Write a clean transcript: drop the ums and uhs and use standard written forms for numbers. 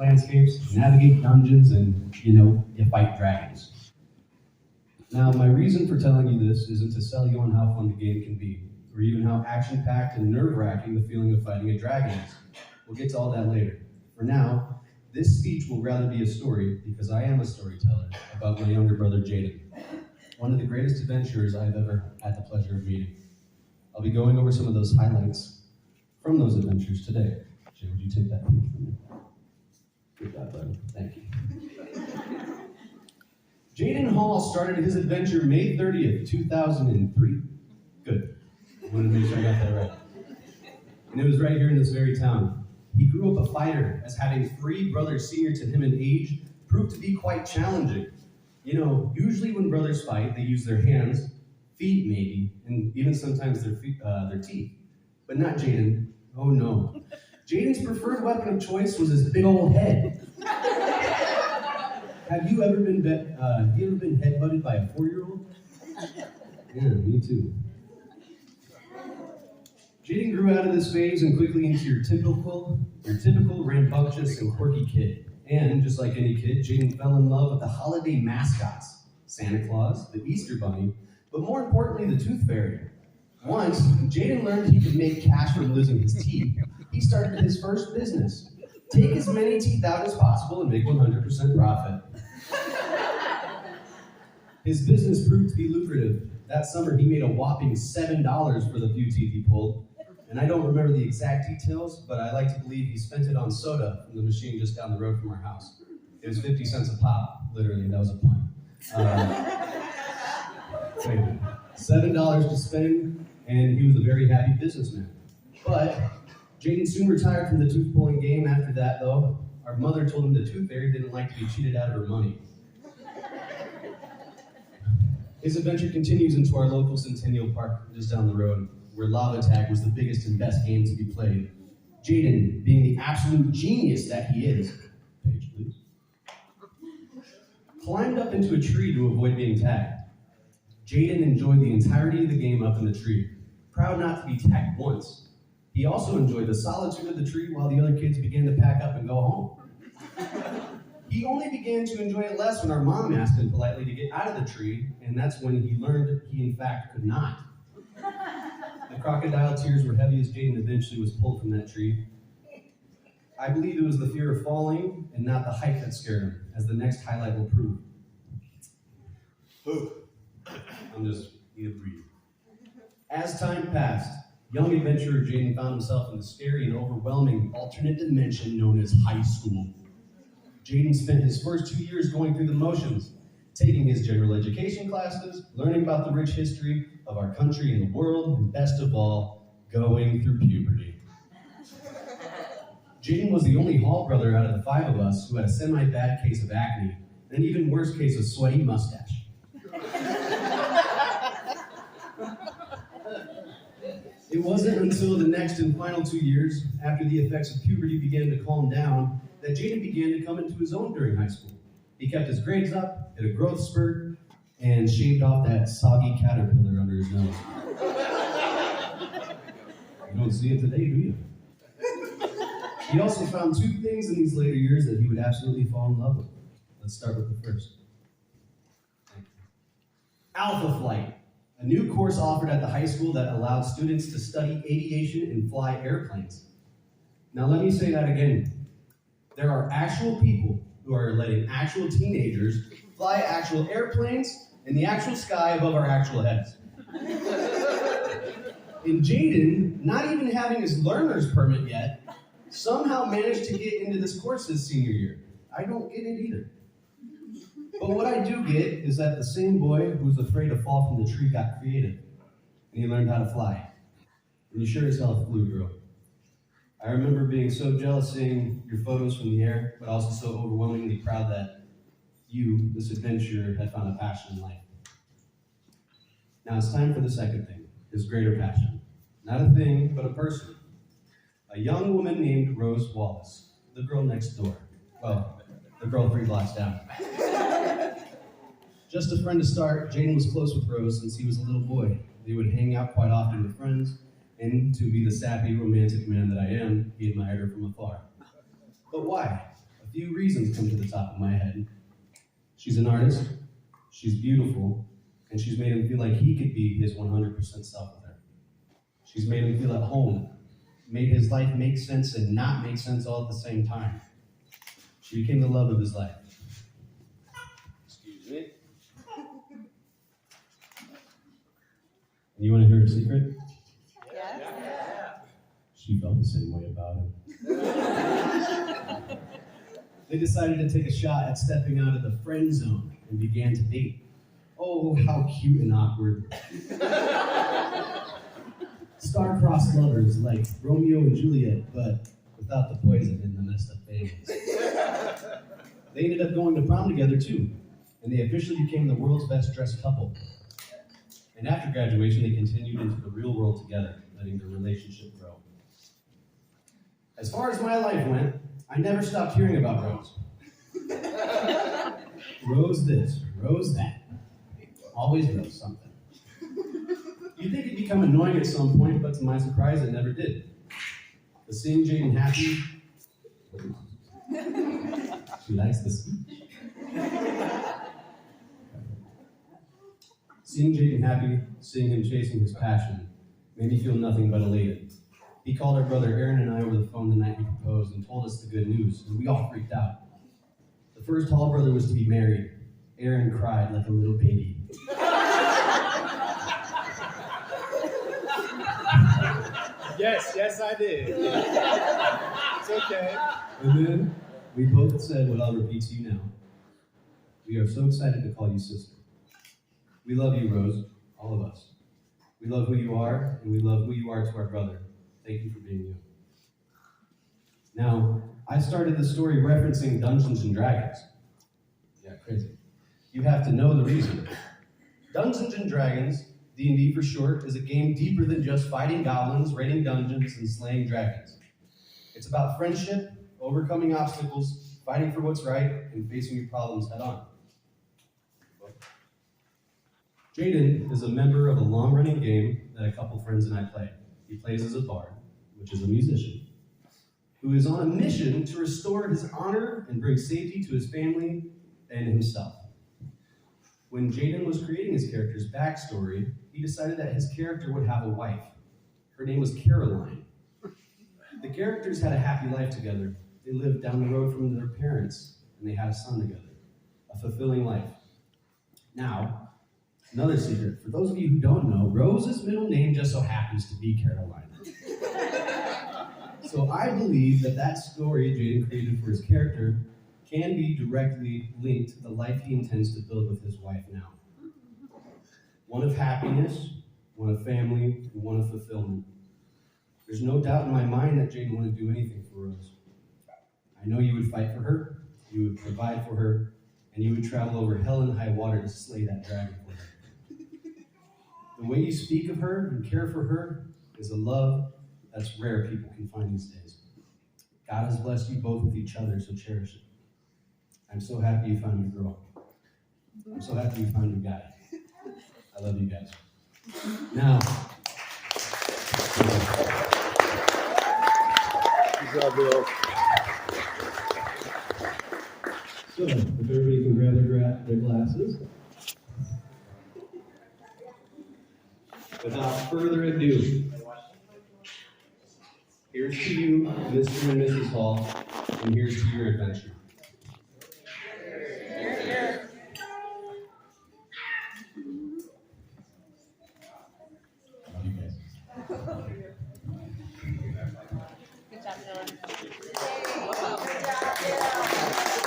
landscapes, navigate dungeons, and, you fight dragons. Now, my reason for telling you this isn't to sell you on how fun the game can be, or even how action-packed and nerve-wracking the feeling of fighting a dragon is. We'll get to all that later. For now, this speech will rather be a story, because I am a storyteller, about my younger brother Jaden, one of the greatest adventurers I've ever had the pleasure of meeting. I'll be going over some of those highlights from those adventures today. Jay, would you take that page from me? Good job, buddy. Thank you. Jaden Hall started his adventure May 30th, 2003. Good. I wanted to make sure I got that right. And it was right here in this very town. He grew up a fighter, as having 3 brothers senior to him in age proved to be quite challenging. Usually when brothers fight, they use their hands, feet maybe, and even sometimes their teeth. But not Jaden. Oh no. Jaden's preferred weapon of choice was his big old head. Have you ever been headbutted by a 4-year-old? Yeah, me too. Jaden grew out of this phase and quickly into your typical rambunctious and quirky kid. And just like any kid, Jaden fell in love with the holiday mascots, Santa Claus, the Easter Bunny, but more importantly, the Tooth Fairy. Once, Jaden learned he could make cash from losing his teeth. He started his first business. Take as many teeth out as possible and make 100% profit. His business proved to be lucrative. That summer, he made a whopping $7 for the few teeth he pulled. And I don't remember the exact details, but I like to believe he spent it on soda from the machine just down the road from our house. It was 50 cents a pop, literally, that was a pun. $7 to spend, and he was a very happy businessman. But Jaden soon retired from the tooth pulling game after that, though. Our mother told him the Tooth Fairy didn't like to be cheated out of her money. His adventure continues into our local Centennial Park just down the road, where Lava Tag was the biggest and best game to be played. Jaden, being the absolute genius that he is, page please, climbed up into a tree to avoid being tagged. Jaden enjoyed the entirety of the game up in the tree, proud not to be tagged once. He also enjoyed the solitude of the tree while the other kids began to pack up and go home. He only began to enjoy it less when our mom asked him politely to get out of the tree, and that's when he learned he in fact could not. The crocodile tears were heavy as Jaden eventually was pulled from that tree. I believe it was the fear of falling and not the height that scared him, as the next highlight will prove. I'm just need a breathe. As time passed, young adventurer Jaden found himself in the scary and overwhelming alternate dimension known as high school. Jaden spent his first 2 years going through the motions, taking his general education classes, learning about the rich history of our country and the world, and best of all, going through puberty. Jaden was the only hall brother out of the 5 of us who had a semi-bad case of acne, and an even worse case of sweaty mustache. It wasn't until the next and final 2 years, after the effects of puberty began to calm down, that Jaden began to come into his own during high school. He kept his grades up, hit a growth spurt, and shaved off that soggy caterpillar under his nose. You don't see it today, do you? He also found 2 things in these later years that he would absolutely fall in love with. Let's start with the first. Alpha Flight, a new course offered at the high school that allowed students to study aviation and fly airplanes. Now let me say that again. There are actual people who are letting actual teenagers fly actual airplanes in the actual sky above our actual heads. And Jaden, not even having his learner's permit yet, somehow managed to get into this course his senior year. I don't get it either. But what I do get is that the same boy who was afraid to fall from the tree got creative, and he learned how to fly. And you sure as hell flew, girl. I remember being so jealous seeing your photos from the air, but also so overwhelmingly proud that you, this adventurer, had found a passion in life. Now it's time for the second thing, his greater passion. Not a thing, but a person. A young woman named Rose Wallace, the girl next door. Well, the girl 3 blocks down. Just a friend to start, Jaden was close with Rose since he was a little boy. They would hang out quite often with friends, and to be the sappy, romantic man that I am, he admired her from afar. But why? A a few reasons come to the top of my head. She's an artist, she's beautiful, and she's made him feel like he could be his 100% self with her. She's made him feel at home, made his life make sense and not make sense all at the same time. She became the love of his life. Excuse me. And you want to hear a secret? Yes. Yeah. She felt the same way about him. They decided to take a shot at stepping out of the friend zone and began to date. Oh, how cute and awkward. Star-crossed lovers like Romeo and Juliet, but without the poison and the messed up families. They ended up going to prom together too, and they officially became the world's best dressed couple. And after graduation, they continued into the real world together, letting their relationship grow. As far as my life went, I never stopped hearing about Rose. Rose this, Rose that. Always Rose something. You'd think it'd become annoying at some point, but to my surprise, it never did. The seeing Jaden happy, she likes the speech. Seeing Jaden happy, seeing him chasing his passion, made me feel nothing but elated. He called our brother Aaron and I over the phone the night he proposed and told us the good news, and we all freaked out. The first hall brother was to be married. Aaron cried like a little baby. Yes, I did. It's okay. And then we both said what I'll repeat to you now. We are so excited to call you sister. We love you, Rose, all of us. We love who you are, and we love who you are to our brother. Thank you for being you. Now, I started the story referencing Dungeons and Dragons. Yeah, crazy. You have to know the reason. Dungeons and Dragons, D&D for short, is a game deeper than just fighting goblins, raiding dungeons, and slaying dragons. It's about friendship, overcoming obstacles, fighting for what's right, and facing your problems head on. Jaden is a member of a long-running game that a couple friends and I play. He plays as a bard, which is a musician, who is on a mission to restore his honor and bring safety to his family and himself. When Jaden was creating his character's backstory, he decided that his character would have a wife. Her name was Caroline. The characters had a happy life together. They lived down the road from their parents, and they had a son together. A fulfilling life. Now, another secret. For those of you who don't know, Rose's middle name just so happens to be Caroline. So I believe that story Jaden created for his character can be directly linked to the life he intends to build with his wife now. One of happiness, one of family, and one of fulfillment. There's no doubt in my mind that Jaden wouldn't do anything for Rose. I know you would fight for her, you would provide for her, and you would travel over hell and high water to slay that dragon for her. The way you speak of her and care for her is a love that's rare people can find these days. God has blessed you both with each other, so cherish it. I'm so happy you found your girl. I'm so happy you found your guy. I love you guys. Now, Good job, Bill. so if everybody can grab their glasses. Without further ado, here's to you, Mr. and Mrs. Hall, and here's to your adventure. Love you guys. Good job, Dylan. Good job, Dylan.